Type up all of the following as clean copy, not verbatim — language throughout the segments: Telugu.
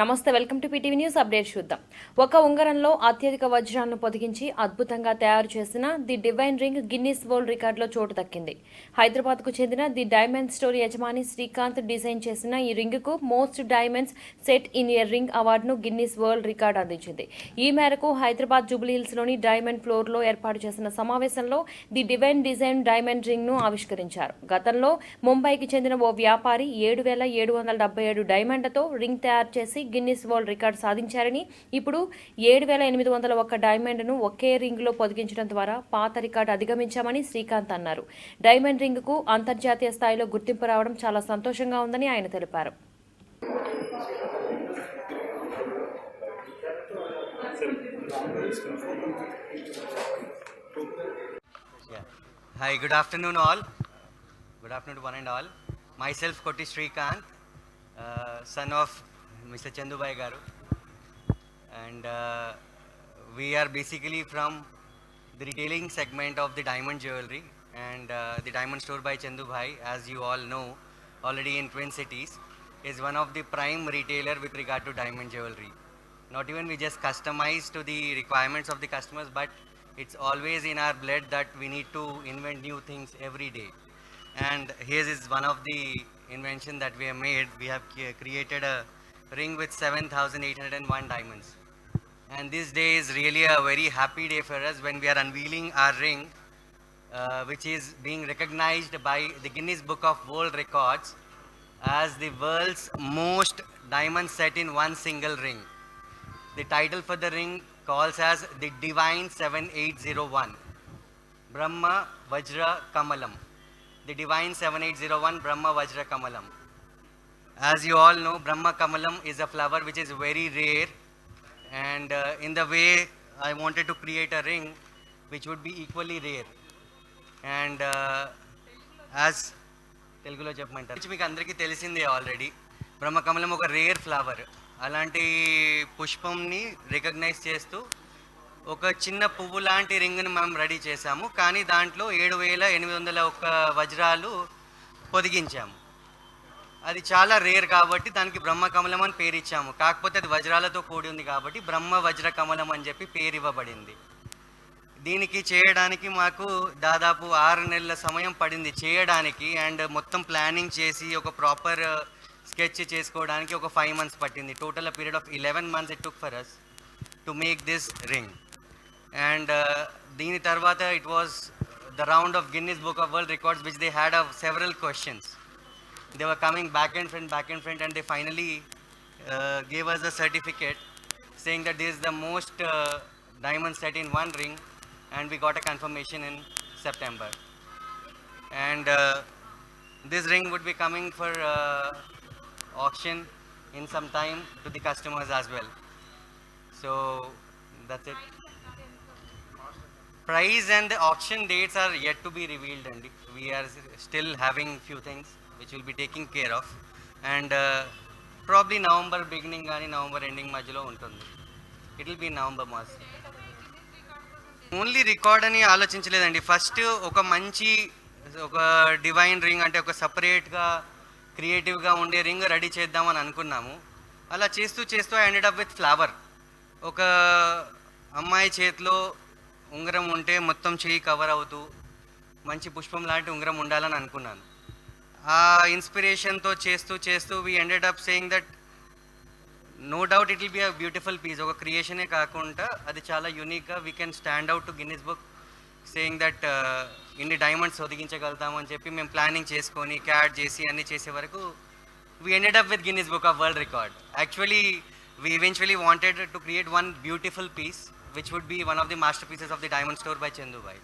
నమస్తే, welcome to PTV news update. చూద్దాం. ఒక ఉంగరంలో అత్యధిక వజ్రాలను పొదిగించి అద్భుతంగా తయారు చేసిన the divine ring Guinness world రికార్డులో చోటు దక్కింది. హైదరాబాద్ కు చెందిన ది డైమండ్ స్టోర్ యజమాని శ్రీకాంత్ డిజైన్ చేసిన ఈ రింగ్ కు most diamonds set in a ring అవార్డును గిన్నిస్ వరల్డ్ రికార్డు అందించింది. ఈ మేరకు హైదరాబాద్ జూబ్లీహిల్స్ లోని డైమండ్ ఫ్లోర్ లో ఏర్పాటు చేసిన సమావేశంలో the divine design diamond ring ను ఆవిష్కరించారు. గతంలో ముంబైకి చెందిన ఓ వ్యాపారి 7,777 డైమండ్లతో రింగ్ తయారు చేసి గిన్నిస్ వరల్డ్ రికార్డు సాధించారని, ఇప్పుడు 7,801 డైమండ్ను ఒకే రింగ్ లో పొదిగించడం ద్వారా పాత రికార్డు అధిగమించామని శ్రీకాంత్ అన్నారు. డైమండ్ రింగ్ కు అంతర్జాతీయ స్థాయిలో గుర్తింపు రావడం చాలా సంతోషంగా ఉందని ఆయన తెలిపారు. Hi, good afternoon all. Good afternoon to one and all. Myself Koti Srikanth, son of Mr. Chandubhai Garu, and we are basically from the retailing segment of the diamond jewelry, and the diamond store by Chandubhai, as you all know already in Twin Cities, is one of the prime retailer with regard to diamond jewelry. Not even we just customize to the requirements of the customers, but it's always in our blood that we need to invent new things every day. And here is one of the invention that we have made. We have created a ring with 7,801 diamonds. And this day is really a very happy day for us when we are unveiling our ring, which is being recognized by the Guinness Book of World Records as the world's most diamond set in one single ring. The title for the ring calls as the Divine 7801, Brahma Vajra Kamalam. The Divine 7801 Brahma Vajra Kamalam. As you all know, Brahma Kamalam is a flower which is very rare, and in the way I wanted to create a ring which would be equally rare. And as Telugulo చెప్పమంటారు, which మీకు అందరికీ తెలిసిందే ఆల్రెడీ. బ్రహ్మ కమలం ఒక రేర్ ఫ్లవర్. అలాంటి పుష్పంని రికగ్నైజ్ చేస్తూ ఒక చిన్న పువ్వు లాంటి రింగ్ని మనం రెడీ చేశాము. కానీ దాంట్లో 7,801 వజ్రాలు పొదిగించాము. అది చాలా రేర్ కాబట్టి దానికి బ్రహ్మ కమలం అని పేరు ఇచ్చాము. కాకపోతే అది వజ్రాలతో కూడి ఉంది కాబట్టి బ్రహ్మ వజ్ర కమలం అని చెప్పి పేరు ఇవ్వబడింది. దీనికి చేయడానికి మాకు దాదాపు 6 నెలల సమయం పడింది చేయడానికి. అండ్ మొత్తం ప్లానింగ్ చేసి ఒక ప్రాపర్ స్కెచ్ చేసుకోవడానికి ఒక 5 months పట్టింది. Total a period of 11 months it took for us to make this ring. And దీని తర్వాత it was the round of Guinness Book of World Records, which they had of several questions. They were coming back and front, and they finally gave us a certificate saying that this is the most diamond set in one ring, and we got a confirmation in September. And this ring would be coming for auction in some time to the customers as well. So that's it. Price and the auction dates are yet to be revealed, and we are still having few things which will be taking care of, and probably November beginning gaani November ending మధ్యలో ఉంటుంది. It will be November month. Only record అని ఆలోచించలేదండి. ఫస్ట్ ఒక మంచి ఒక డివైన్ రింగ్ అంటే ఒక సపరేట్గా క్రియేటివ్గా ఉండే రింగ్ రెడీ చేద్దామని అనుకున్నాము. అలా చేస్తూ I ended up with flower. ఒక అమ్మాయి చేతిలో ఉంగరం ఉంటే మొత్తం చెయ్యి కవర్ అవుతూ మంచి పుష్పం లాంటి ఉంగరం ఉండాలని అనుకున్నాను. ఆ ఇన్స్పిరేషన్తో చేస్తూ we ended up saying that no doubt it will be a beautiful piece. ఒక క్రియేషనే కాకుండా అది చాలా యూనిక్గా we can stand out to Guinness book saying that ఇన్ని డైమండ్స్ ఒదిగించగలుగుతామని చెప్పి మేము ప్లానింగ్ చేసుకొని క్యాడ్ చేసి అన్నీ చేసే వరకు we ended up with Guinness book of world record. Actually, we eventually wanted to create one beautiful piece which would be one of the masterpieces of the diamond store by Chandubhai.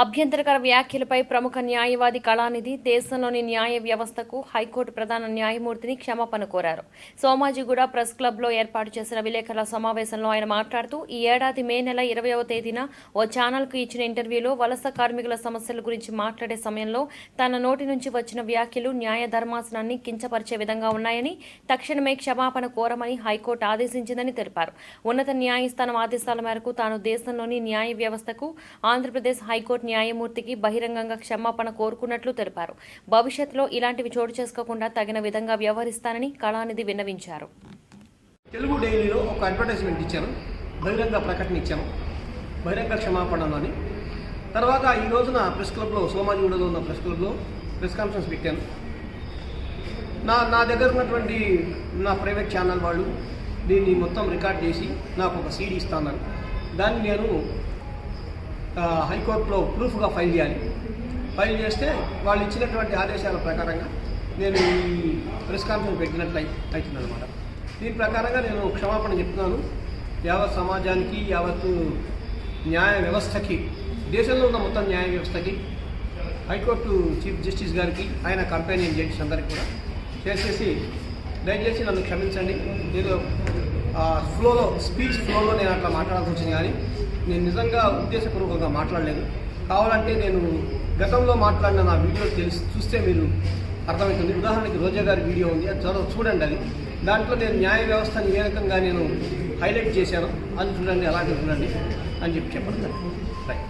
అభ్యంతరకర వ్యాఖ్యలపై ప్రముఖ న్యాయవాది కళానిధి దేశంలోని న్యాయ వ్యవస్థకు హైకోర్టు ప్రధాన న్యాయమూర్తిని క్షమాపణ కోరారు. సోమాజిగూడ ప్రెస్ క్లబ్లో ఏర్పాటు చేసిన విలేకరుల సమావేశంలో ఆయన మాట్లాడుతూ, ఈ ఏడాది మే నెల 20వ తేదీన ఓ ఛానల్కు ఇచ్చిన ఇంటర్వ్యూలో వలస కార్మికుల సమస్యల గురించి మాట్లాడే సమయంలో తన నోటి నుంచి వచ్చిన వ్యాఖ్యలు న్యాయ ధర్మాసనాన్ని కించపరిచే విధంగా ఉన్నాయని, తక్షణమే క్షమాపణ కోరమని హైకోర్టు ఆదేశించిందని తెలిపారు. ఉన్నత న్యాయస్థానం ఆదేశాల మేరకు తాను దేశంలోని న్యాయ వ్యవస్థకు ఆంధ్రప్రదేశ్ హైకోర్టు న్యాయమూర్తికి బహిరంగంగా క్షమాపణ కోరుకున్నట్లు తెలిపారు. భవిష్యత్తులో ఇలాంటివి చోటు చేసుకోకుండా తగిన విధంగా వ్యవహరిస్తానని కళానిధి విన్నవించారు. తెలుగు డైలీలో ఒక అడ్వర్టైజ్మెంట్ ఇచ్చాను, బహిరంగ ప్రకటన ఇచ్చాను, బహిరంగ క్షమాపణ అని. తర్వాత ఈ రోజున ప్రెస్ క్లబ్లో, సోమాజిగూడలో ఉన్న ప్రెస్ క్లబ్లో ప్రెస్ కాన్ఫరెన్స్ పెట్టాను. నా దగ్గర ఉన్నటువంటి నా ప్రైవేట్ ఛానల్ వాళ్ళు దీన్ని మొత్తం రికార్డ్ చేసి నాకు ఒక సీడీ ఇస్తాను. దాన్ని నేను హైకోర్టులో ప్రూఫ్గా ఫైల్ చేయాలి. ఫైల్ చేస్తే వాళ్ళు ఇచ్చినటువంటి ఆదేశాల ప్రకారంగా నేను ఈ ప్రెస్ కాన్ఫరెన్స్ పెట్టినట్లు అవుతుందన్నమాట. దీని ప్రకారంగా నేను క్షమాపణ చెప్తున్నాను. యావత్ సమాజానికి, యావత్తు న్యాయ వ్యవస్థకి, దేశంలో ఉన్న మొత్తం న్యాయ వ్యవస్థకి, హైకోర్టు చీఫ్ జస్టిస్ గారికి, ఆయన కంపెనీయన్ జడ్జిస్ అందరికీ కూడా చేసేసి దయచేసి నన్ను క్షమించండి. ఏదో ఫ్లోలో, స్పీచ్ ఫ్లోలో నేను అట్లా మాట్లాడాల్సి వచ్చింది, కానీ నేను నిజంగా ఉద్దేశపూర్వకంగా మాట్లాడలేదు. కావాలంటే నేను గతంలో మాట్లాడిన నా వీడియో చూస్తే మీరు అర్థమవుతుంది. ఉదాహరణకి రోజా గారి వీడియో ఉంది, అది చూడండి. అది దాంట్లో నేను న్యాయ వ్యవస్థని ఏ రకంగా నేను హైలైట్ చేశాను, అది చూడండి, అలాగే చూడండి అని చెప్పండి. రైట్.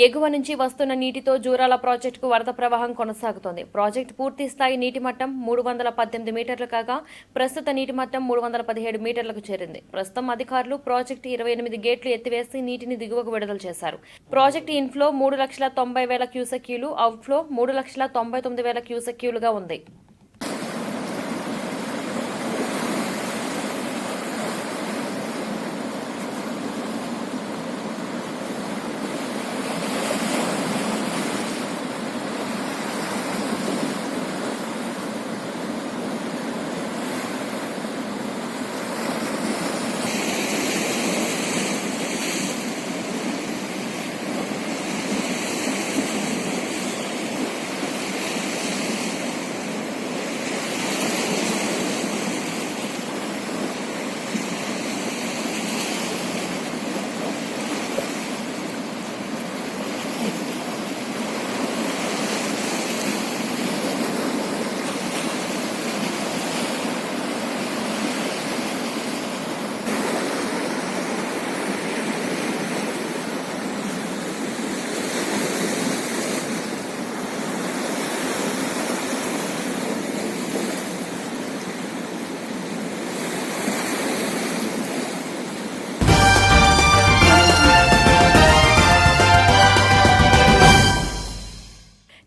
ఎగువ నుంచి వస్తున్న నీటితో జూరాల ప్రాజెక్టుకు వరద ప్రవాహం కొనసాగుతోంది. ప్రాజెక్టు పూర్తి స్థాయి నీటి మట్టం 318 మీటర్లు కాగా ప్రస్తుత నీటి మట్టం 317 మీటర్లకు చేరింది. ప్రస్తుతం అధికారులు ప్రాజెక్టు 28 గేట్లు ఎత్తివేసి నీటిని దిగువకు విడుదల చేశారు. ప్రాజెక్టు ఇన్ఫ్లో 3,90,000 క్యూసెక్యూలు, అవుట్ఫ్లో 3,99,000 క్యూసెక్యూలుగా ఉంది.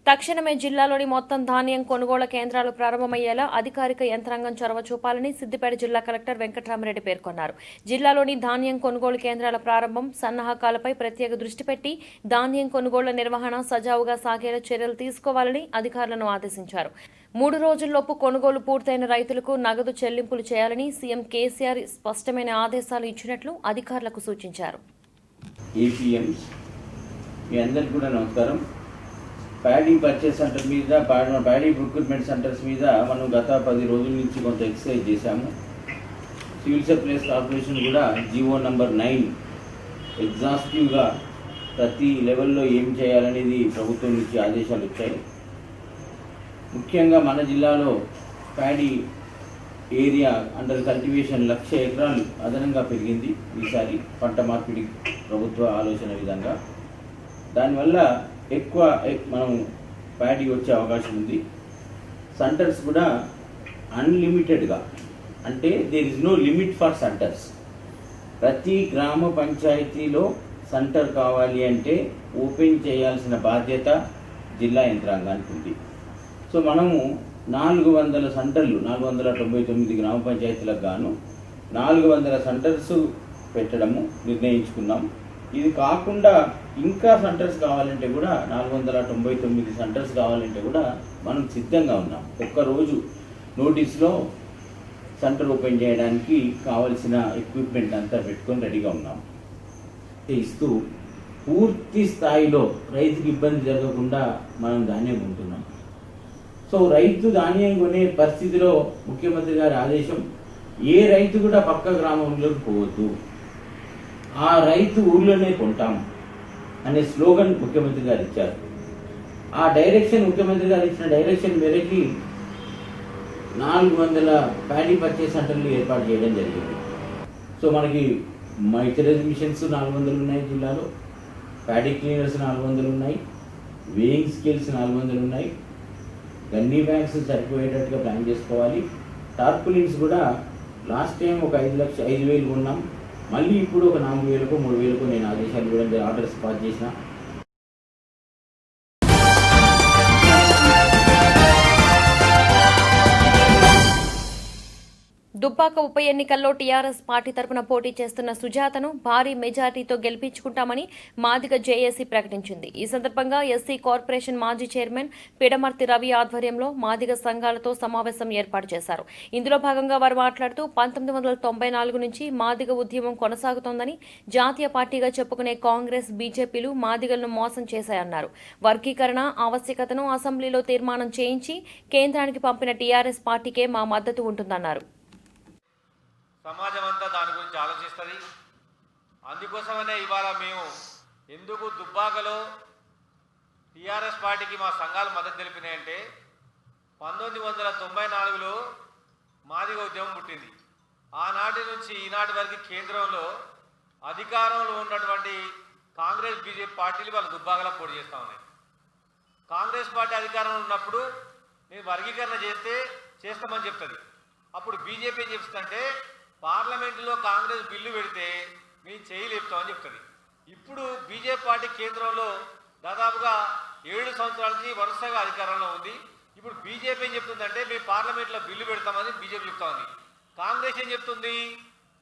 తక్షణమే జిల్లాలోని మొత్తం ధాన్యం కొనుగోళ్ల కేంద్రాలు ప్రారంభమయ్యేలా అధికారిక యంత్రాంగం చొరవ చూపాలని సిద్దిపేట జిల్లా కలెక్టర్ వెంకట్రామరెడ్డి పేర్కొన్నారు. జిల్లాలోని ధాన్యం కొనుగోలు కేంద్రాల ప్రారంభం, సన్నాహకాలపై ప్రత్యేక దృష్టి పెట్టి ధాన్యం కొనుగోళ్ల నిర్వహణ సజావుగా సాగేలా చర్యలు తీసుకోవాలని అధికారులను ఆదేశించారు. 3 రోజుల్లోపు కొనుగోలు పూర్తయిన రైతులకు నగదు చెల్లింపులు చేయాలని సీఎం కేసీఆర్ స్పష్టమైన ఆదేశాలు ఇచ్చినట్లు అధికారులకు సూచించారు. ప్యాడీ పర్చేస్ సెంటర్ మీద, ప్యాడీ ప్రొక్యూర్మెంట్ సెంటర్స్ మీద మనం గత 10 రోజుల నుంచి కొంత ఎక్సర్సైజ్ చేశాము. సివిల్ సప్లైస్ కార్పొరేషన్ కూడా జీవో నంబర్ 9 ఎగ్జాస్టివ్గా ప్రతి లెవెల్లో ఏం చేయాలనేది ప్రభుత్వం నుంచి ఆదేశాలు వచ్చాయి. ముఖ్యంగా మన జిల్లాలో ప్యాడీ ఏరియా అండర్ కల్టివేషన్ 1,00,000 ఎకరాలు అదనంగా పెరిగింది ఈసారి పంట మార్పిడి ప్రభుత్వ ఆలోచన విధంగా. దానివల్ల ఎక్కువ మనం ప్యాడీ వచ్చే అవకాశం ఉంది. సెంటర్స్ కూడా అన్లిమిటెడ్గా, అంటే there is no limit for centres. ప్రతి గ్రామ పంచాయతీలో సెంటర్ కావాలి అంటే ఓపెన్ చేయాల్సిన బాధ్యత జిల్లా యంత్రాంగానికి ఉంది. సో మనము 400 సెంటర్లు, 499 గ్రామ పంచాయతీలకు గాను 400 సెంటర్స్ పెట్టడము నిర్ణయించుకున్నాం. ఇది కాకుండా ఇంకా సెంటర్స్ కావాలంటే కూడా 499 సెంటర్స్ కావాలంటే కూడా మనం సిద్ధంగా ఉన్నాం. ఒక్కరోజు నోటీస్లో సెంటర్ ఓపెన్ చేయడానికి కావలసిన ఎక్విప్మెంట్ అంతా పెట్టుకొని రెడీగా ఉన్నాం. ఇస్తూ పూర్తి స్థాయిలో రైతుకి ఇబ్బంది జరగకుండా మనం ధాన్యం కొంటున్నాం. సో రైతు ధాన్యం కొనే పరిస్థితిలో ముఖ్యమంత్రి గారి ఆదేశం, ఏ రైతు కూడా పక్క గ్రామంలోకి పోవద్దు, ఆ రైతు ఊర్లోనే కొంటాం అనే స్లోగన్ ముఖ్యమంత్రి గారు ఇచ్చారు. ఆ డైరెక్షన్, ముఖ్యమంత్రి గారు ఇచ్చిన డైరెక్షన్ మేరకి 400 ప్యాడీ పర్చేస్ సెంటర్లు ఏర్పాటు చేయడం జరిగింది. సో మనకి మైచరైజ్ మిషన్స్ 400 ఉన్నాయి జిల్లాలో, ప్యాడీ క్లీనర్స్ 400 ఉన్నాయి, వేయింగ్ స్కేల్స్ 400 ఉన్నాయి, గన్నీ బ్యాగ్స్ సరిపోయేటట్టుగా ప్లాన్ చేసుకోవాలి. టార్పులిన్స్ కూడా లాస్ట్ టైం ఒక 5,000 కొన్నాం, మళ్ళీ ఇప్పుడు ఒక 4,000కో 3,000కో నేను ఆదేశాలు కూడా ఆర్డర్స్ పాస్ చేసిన. దుబ్బాక ఉప ఎన్నికల్లో టీఆర్ఎస్ పార్టీ తరపున పోటీ చేస్తున్న సుజాతను భారీ మెజార్టీతో గెలిపించుకుంటామని మాదిగ జేఏసీ ప్రకటించింది. ఈ సందర్భంగా ఎస్సీ కార్పొరేషన్ మాజీ చైర్మన్ పిడమర్తి రవి ఆధ్వర్యంలో మాదిగ సంఘాలతో సమావేశం ఏర్పాటు చేశారు. ఇందులో భాగంగా వారు మాట్లాడుతూ 1994 నుంచి మాదిగ ఉద్యమం కొనసాగుతోందని, జాతీయ పార్టీగా చెప్పుకునే కాంగ్రెస్, బీజేపీలు మాదిగలను మోసం చేశాయన్నారు. వర్గీకరణ ఆవశ్యకతను అసెంబ్లీలో తీర్మానం చేయించి కేంద్రానికి పంపిన టీఆర్ఎస్ పార్టీకే మా మద్దతు ఉంటుందన్నారు. సమాజం అంతా దాని గురించి ఆలోచిస్తుంది. అందుకోసమనే ఇవాళ మేము ఎందుకు దుబ్బాకలో టీఆర్ఎస్ పార్టీకి మా సంఘాలు మద్దతు తెలిపినాయంటే 1994లో మాదిగ ఉద్యమం పుట్టింది. ఆనాటి నుంచి ఈనాటి వరకు కేంద్రంలో అధికారంలో ఉన్నటువంటి కాంగ్రెస్, బీజేపీ పార్టీలు వాళ్ళు దుబ్బాకలో పోటీ చేస్తూ ఉన్నాయి. కాంగ్రెస్ పార్టీ అధికారంలో ఉన్నప్పుడు నేను వర్గీకరణ చేస్తామని చెప్తుంది. అప్పుడు బీజేపీ ఏం చెప్తుందంటే పార్లమెంటులో కాంగ్రెస్ బిల్లు పెడితే మేము చేయలేపుతామని చెప్తుంది. ఇప్పుడు బీజేపీ పార్టీ కేంద్రంలో దాదాపుగా 7 సంవత్సరాల నుంచి వరుసగా అధికారంలో ఉంది. ఇప్పుడు బీజేపీ ఏం చెప్తుందంటే మేము పార్లమెంట్లో బిల్లు పెడతామని బీజేపీ చెప్తా ఉంది. కాంగ్రెస్ ఏం చెప్తుంది,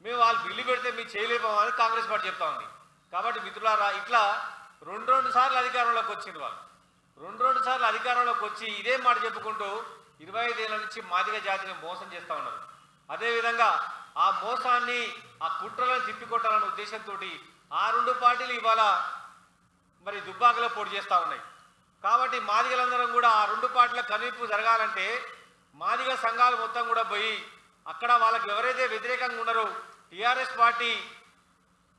మేము వాళ్ళు బిల్లు పెడితే మేము చేయలేపామని కాంగ్రెస్ పార్టీ చెప్తా ఉంది. కాబట్టి మిత్రులారా, ఇట్లా రెండు సార్లు అధికారంలోకి వచ్చింది. వాళ్ళు రెండు సార్లు అధికారంలోకి వచ్చి ఇదే మాట చెప్పుకుంటూ 25 ఏళ్ల నుంచి మాదిగ జాతిని మోసం చేస్తూ ఉన్నారు. అదేవిధంగా ఆ మోసాన్ని, ఆ కుట్రలను తిప్పికొట్టాలనే ఉద్దేశంతో ఆ 2 పార్టీలు ఇవాళ మరి దుబ్బాకలో పోటీ చేస్తూ ఉన్నాయి. కాబట్టి మాదిగలందరం కూడా ఆ 2 పార్టీల కనువిప్పు జరగాలంటే మాదిగ సంఘాలు మొత్తం కూడా పోయి అక్కడ వాళ్ళకి ఎవరైతే వ్యతిరేకంగా ఉన్నారో టీఆర్ఎస్ పార్టీ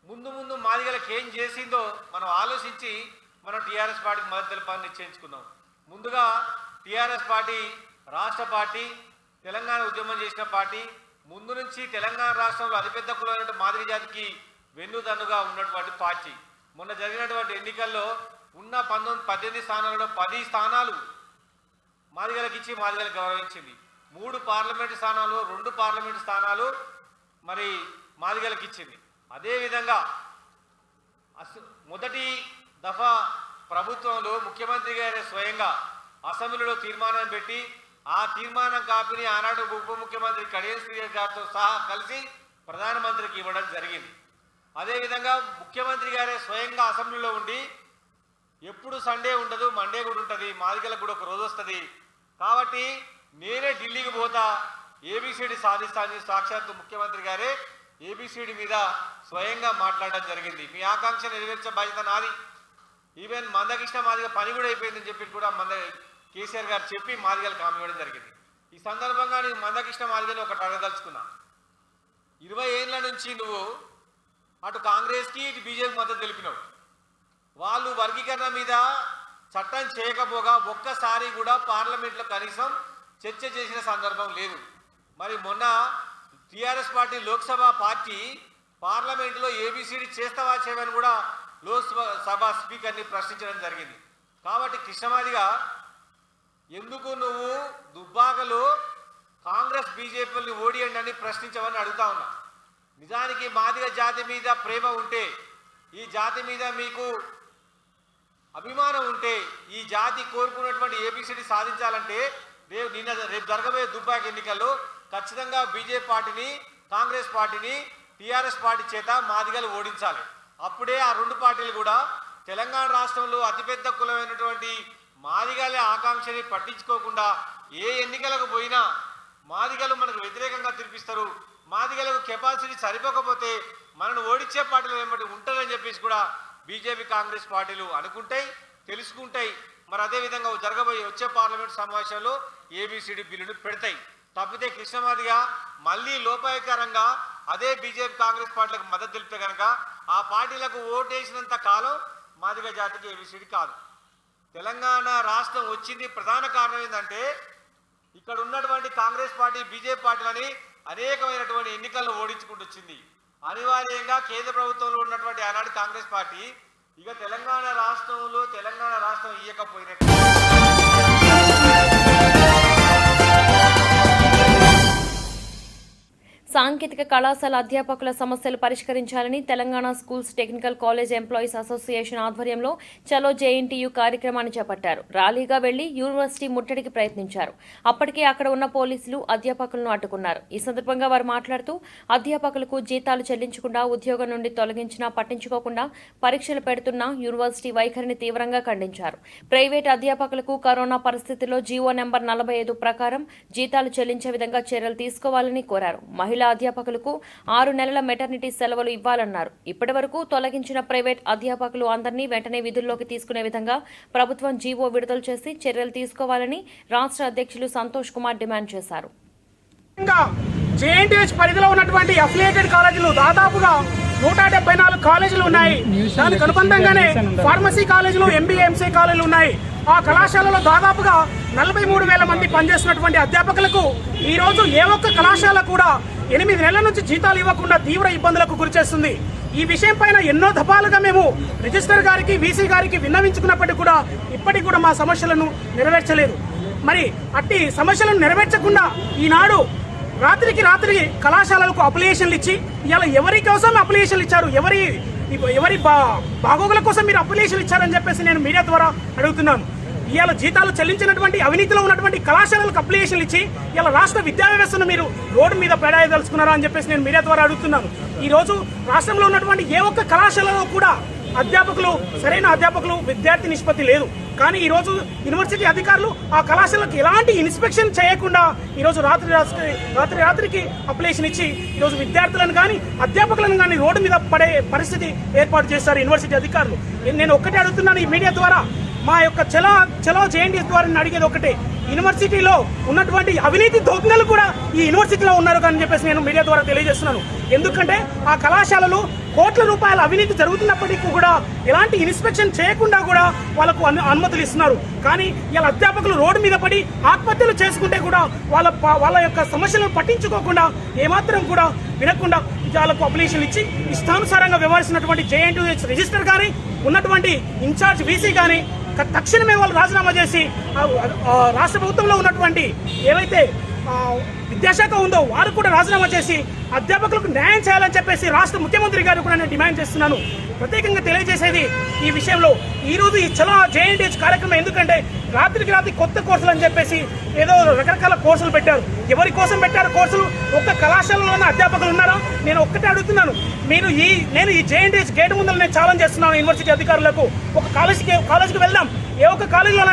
ముందు మాదిగలకు ఏం చేసిందో మనం ఆలోచించి మనం టీఆర్ఎస్ పార్టీకి మద్దతు తెలపాలని నిశ్చయించుకున్నాం. ముందుగా టీఆర్ఎస్ పార్టీ రాష్ట్ర పార్టీ, తెలంగాణ ఉద్యమం చేసిన పార్టీ, ముందు నుంచి తెలంగాణ రాష్ట్రంలో అతిపెద్ద కులమైనటువంటి మాదిగ జాతికి వెన్నుదన్నుగా ఉన్నటువంటి పార్టీ. మొన్న జరిగినటువంటి ఎన్నికల్లో ఉన్న 18 స్థానాలలో 10 స్థానాలు మాదిగలకు ఇచ్చి మాదిగలకు గౌరవించింది. 3 పార్లమెంటు స్థానాలు, 2 పార్లమెంటు స్థానాలు మరి మాదిగలకు ఇచ్చింది. అదేవిధంగా మొదటి దఫా ప్రభుత్వంలో ముఖ్యమంత్రి గారే స్వయంగా అసెంబ్లీలో తీర్మానం పెట్టి ఆ తీర్మానం కాపీని ఆనాడు ఉప ముఖ్యమంత్రి కడియం శ్రీహరి గారితో సహా కలిసి ప్రధానమంత్రికి ఇవ్వడం జరిగింది. అదేవిధంగా ముఖ్యమంత్రి గారే స్వయంగా అసెంబ్లీలో ఉండి ఎప్పుడు సండే ఉండదు, మండే కూడా ఉంటుంది, మాదిగలకు కూడా ఒక రోజు వస్తుంది, కాబట్టి నేనే ఢిల్లీకి పోతా, ఏబిసిడి సాధిస్తానని సాక్షాత్తు ముఖ్యమంత్రి గారే ఏబిసిడి మీద స్వయంగా మాట్లాడడం జరిగింది. మీ ఆకాంక్ష నెరవేర్చే బాధ్యత నాది. ఈవెన్ మందకృష్ణ మాదిగ పని కూడా అయిపోయిందని చెప్పి కూడా కేసీఆర్ గారు చెప్పి మాదిగలకు హామీ ఇవ్వడం జరిగింది. ఈ సందర్భంగా నేను మందకృష్ణ మాదిగని ఒకటి అడగదలుచుకున్నా. 20 ఏళ్ల నుంచి నువ్వు అటు కాంగ్రెస్కి ఇటు బీజేపీకి మద్దతు తెలిపినావు. వాళ్ళు వర్గీకరణ మీద చట్టం చేయకపోగా ఒక్కసారి కూడా పార్లమెంట్లో కనీసం చర్చ చేసిన సందర్భం లేదు. మరి మొన్న టీఆర్ఎస్ పార్టీ లోక్సభ పార్టీ పార్లమెంట్లో ఏబిసిడి చేస్తావా చేయమని కూడా లోక్సభ స్పీకర్ని ప్రశ్నించడం జరిగింది. కాబట్టి కృష్ణమాదిగా ఎందుకు నువ్వు దుబ్బాకలో కాంగ్రెస్ బీజేపీని ఓడియండి అని ప్రశ్నించమని అడుగుతా ఉన్నా. నిజానికి మాదిగ జాతి మీద ప్రేమ ఉంటే, ఈ జాతి మీద మీకు అభిమానం ఉంటే, ఈ జాతి కోరుకున్నటువంటి ఏబిసిడి సాధించాలంటే రేపు జరగబోయే దుబ్బాక ఎన్నికల్లో ఖచ్చితంగా బీజేపీ పార్టీని, కాంగ్రెస్ పార్టీని టీఆర్ఎస్ పార్టీ చేత మాదిగలు ఓడించాలి. అప్పుడే ఆ 2 పార్టీలు కూడా తెలంగాణ రాష్ట్రంలో అతిపెద్ద కులమైనటువంటి మాదిగల ఆకాంక్షని పట్టించుకోకుండా ఏ ఎన్నికలకు పోయినా మాదిగలు మనకు వ్యతిరేకంగా తిరిపిస్తారు, మాదిగలకు కెపాసిటీ సరిపోకపోతే మనను ఓడించే పార్టీలు ఏమిటి ఉంటారని చెప్పేసి కూడా బీజేపీ, కాంగ్రెస్ పార్టీలు అనుకుంటాయి, తెలుసుకుంటాయి. మరి అదేవిధంగా వచ్చే పార్లమెంట్ సమావేశంలో ఏబిసిడి బిల్లును పెడతాయి. తప్పితే కృష్ణమాదిగా మళ్ళీ లోపాయకరంగా అదే బీజేపీ, కాంగ్రెస్ పార్టీలకు మద్దతు తెలిపితే కనుక ఆ పార్టీలకు ఓటేసినంత కాలం మాదిగ జాతికి ఏబిసిడి కాదు. తెలంగాణ రాష్ట్రం వచ్చింది ప్రధాన కారణం ఏంటంటే ఇక్కడ ఉన్నటువంటి కాంగ్రెస్ పార్టీ, బీజేపీ పార్టీలని అనేకమైనటువంటి ఎన్నికలను ఓడించుకుంటూ వచ్చింది. అనివార్యంగా కేంద్ర ప్రభుత్వంలో ఉన్నటువంటి ఆనాటి కాంగ్రెస్ పార్టీ ఇక తెలంగాణ రాష్ట్రం ఇయ్యకపోయినట్టు సాంకేతిక కళాశాల అధ్యాపకుల సమస్యలు పరిష్కరించాలని Telangana schools technical college employees association ఆధ్వర్యంలో చలో జేఎన్టీయూ కార్యక్రమాన్ని చేపట్టారు. ర్యాలీగా వెళ్లి యూనివర్సిటీ ముట్టడికి ప్రయత్నించారు. అప్పటికే అక్కడ ఉన్న పోలీసులు అధ్యాపకులను అడ్డుకున్నారు. ఈ సందర్భంగా వారు మాట్లాడుతూ అధ్యాపకులకు జీతాలు చెల్లించకుండా ఉద్యోగం నుండి తొలగించినా పట్టించుకోకుండా పరీక్షలు పెడుతున్న యూనివర్సిటీ వైఖరిని తీవ్రంగా ఖండించారు. ప్రైవేట్ అధ్యాపకులకు కరోనా పరిస్థితుల్లో జీవో నెంబర్ 45 ప్రకారం జీతాలు చెల్లించే విధంగా చర్యలు తీసుకోవాలని కోరారు. మహిళా అధ్యాపకులకు 6 నెలల మెటర్నిటీ సెలవులు ఇవ్వాలన్నారు. ఇప్పటి వరకు తొలగించిన ప్రైవేట్ అధ్యాపకులు అందరినీ వెంటనే విధుల్లోకి తీసుకునే విధంగా ప్రభుత్వం జీవో విడుదల చేసి చర్యలు తీసుకోవాలని రాష్ట్ర అధ్యక్షులు సంతోష్ కుమార్ డిమాండ్ చేశారు. జేఎన్టీహెచ్ పరిధిలో ఉన్నటువంటి అఫిలియేటెడ్ కాలేజీలు దాదాపుగా 174 కాలేజీలు ఉన్నాయి. దానికి అనుబంధంగానే ఫార్మసీ కాలేజీలు, ఎంబీఏ, ఎంసీ కాలేజీలు ఉన్నాయి. ఆ కళాశాలలో దాదాపుగా 43,000 మంది పనిచేస్తున్నటువంటి అధ్యాపకులకు ఈ రోజు ఏ ఒక్క కళాశాల కూడా 8 నెలల నుంచి జీతాలు ఇవ్వకుండా తీవ్ర ఇబ్బందులకు గురిచేస్తుంది. ఈ విషయం పైన ఎన్నో దఫాలుగా మేము రిజిస్టర్ గారికి, వీసీ గారికి విన్నవించుకున్నప్పటికీ కూడా ఇప్పటికి కూడా మా సమస్యలను నెరవేర్చలేదు. మరి అట్టి సమస్యలను నెరవేర్చకుండా ఈనాడు రాత్రికి కళాశాలలకు అప్లికేషన్లు ఇచ్చి ఇలా ఎవరి కోసం అప్లికేషన్లు ఇచ్చారు, ఎవరి బాగోగుల కోసం మీరు అప్లికేషన్లు ఇచ్చారని చెప్పేసి నేను మీడియా ద్వారా అడుగుతున్నాను. ఇవాళ జీతాలు చెల్లించినటువంటి అవినీతిలో ఉన్నటువంటి కళాశాలలకు అప్లికేషన్లు ఇచ్చి ఇలా రాష్ట్ర విద్యా వ్యవస్థను మీరు రోడ్డు మీద పెడాయదలుచుకున్నారా అని చెప్పేసి నేను మీడియా ద్వారా అడుగుతున్నాను. ఈ రోజు రాష్ట్రంలో ఉన్నటువంటి ఏ ఒక్క కళాశాలలో కూడా సరైన అధ్యాపకులు విద్యార్థి నిష్పత్తి లేదు. కానీ ఈ రోజు యూనివర్సిటీ అధికారులు ఆ కళాశాలకు ఎలాంటి ఇన్స్పెక్షన్ చేయకుండా ఈ రోజు రాత్రికి అప్లికేషన్ ఇచ్చి ఈ రోజు విద్యార్థులను కానీ అధ్యాపకులను కానీ రోడ్డు మీద పడే పరిస్థితి ఏర్పాటు చేశారు యూనివర్సిటీ అధికారులు. నేను ఒక్కటే అడుగుతున్నాను ఈ మీడియా ద్వారా, మా యొక్క చలో జేఎన్టీయూ ద్వారా అడిగేది ఒకటే, యూనివర్సిటీలో ఉన్నటువంటి అవినీతి దొంగలు కూడా ఈ యూనివర్సిటీలో ఉన్నారు అని చెప్పేసి నేను మీడియా ద్వారా తెలియజేస్తున్నాను. ఎందుకంటే ఆ కళాశాలలు కోట్ల రూపాయల అవినీతి జరుగుతున్నప్పటికీ కూడా ఎలాంటి ఇన్స్పెక్షన్ చేయకుండా కూడా వాళ్ళకు అనుమతులు ఇస్తున్నారు. కానీ ఇలా అధ్యాపకులు రోడ్డు మీద పడి ఆత్మహత్యలు చేసుకుంటే కూడా వాళ్ళ యొక్క సమస్యలను పట్టించుకోకుండా ఏమాత్రం కూడా వినకుండా వాళ్ళకు అప్లికేషన్లు ఇచ్చి ఇష్టానుసారంగా వ్యవహరిస్తున్నటువంటి జేఎన్టీహెచ్ రిజిస్టర్ కానీ, ఉన్నటువంటి ఇన్ఛార్జ్ వీసీ కానీ తక్షణమే వాళ్ళు రాజీనామా చేసి రాష్ట్ర ప్రభుత్వంలో ఉన్నటువంటి ఏవైతే విద్యాశాఖ ఉందో వారు కూడా రాజీనామా చేసి అధ్యాపకులకు న్యాయం చేయాలని చెప్పేసి రాష్ట్ర ముఖ్యమంత్రి గారు కూడా నేను డిమాండ్ చేస్తున్నాను. ప్రత్యేకంగా తెలియజేసేది ఈ విషయంలో ఈ రోజు ఈ చలో జేఎన్టీహెచ్ కార్యక్రమం ఎందుకంటే రాత్రికి కొత్త కోర్సులు అని చెప్పేసి ఏదో రకరకాల కోర్సులు పెట్టారు. ఎవరి కోసం పెట్టారు కోర్సులు? ఒక్క కళాశాలలోనే అధ్యాపకులు ఉన్నారా? నేను ఒక్కటే అడుగుతున్నాను, నేను ఈ జేఎన్టీహెచ్ గేట్ ముందు నేను ఛాలెంజ్ చేస్తున్నాను యూనివర్సిటీ అధికారులకు. ఒక కాలేజీకి వెళ్దాం, ఏ ఒక్క కాలేజీలో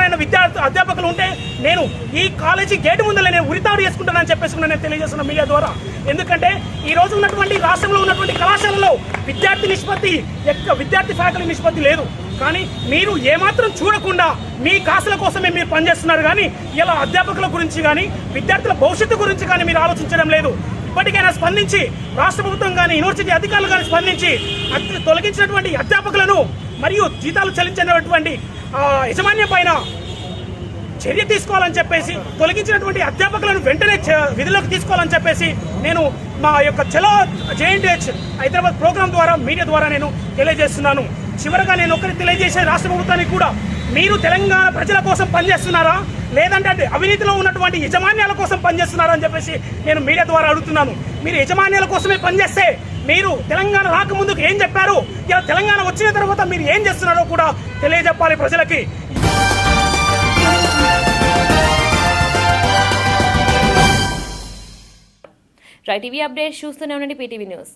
అధ్యాపకులు ఉంటే నేను ఈ కాలేజీ గేటు ముందు నేను ఉరితాడు చేసుకుంటానని చెప్పేసి నేను తెలియజేస్తున్నాను మీడియా ద్వారా. ఎందుకంటే ఈ రోజు ఉన్నటువంటి రాష్ట్రంలో ఉన్నటువంటి కళాశాలలో విద్యార్థి ఫ్యాకల్టీ నిష్పత్తి లేదు. కానీ మీరు ఏమాత్రం చూడకుండా మీ కాసుల కోసమే మీరు పనిచేస్తున్నారు. కానీ ఇలా అధ్యాపకుల గురించి కానీ విద్యార్థుల భవిష్యత్తు గురించి కానీ మీరు ఆలోచించడం లేదు. ఇప్పటికైనా స్పందించి రాష్ట్ర ప్రభుత్వం కానీ యూనివర్సిటీ అధికారులు కానీ స్పందించి తొలగించినటువంటి అధ్యాపకులను మరియు జీతాలు చెల్లించినటువంటి యాజమాన్యం పైన చర్య తీసుకోవాలని చెప్పేసి, తొలగించినటువంటి అధ్యాపకులను వెంటనే విధులకు తీసుకోవాలని చెప్పేసి నేను మా యొక్క చలో జేఎన్టీహెచ్ హైదరాబాద్ ప్రోగ్రాం ద్వారా మీడియా ద్వారా నేను తెలియజేస్తున్నాను. చివరగా నేను ఒకటి తెలియజేసే రాష్ట్ర ప్రభుత్వానికి కూడా, మీరు తెలంగాణ ప్రజల కోసం పనిచేస్తున్నారా లేదంటే అవినీతిలో ఉన్నటువంటి యజమాన్యాల కోసం పనిచేస్తున్నారా అని చెప్పేసి నేను మీడియా ద్వారా అడుగుతున్నాను. మీరు యజమాన్యాల కోసమే పనిచేస్తే మీరు తెలంగాణ రాకముందుకు ఏం చెప్పారు, ఇలా తెలంగాణ వచ్చిన తర్వాత మీరు ఏం చేస్తున్నారో కూడా తెలియజెప్పాలి ప్రజలకి. రైట్ టీవీ అప్డేట్స్ చూస్తూనే ఉండండి PTV న్యూస్.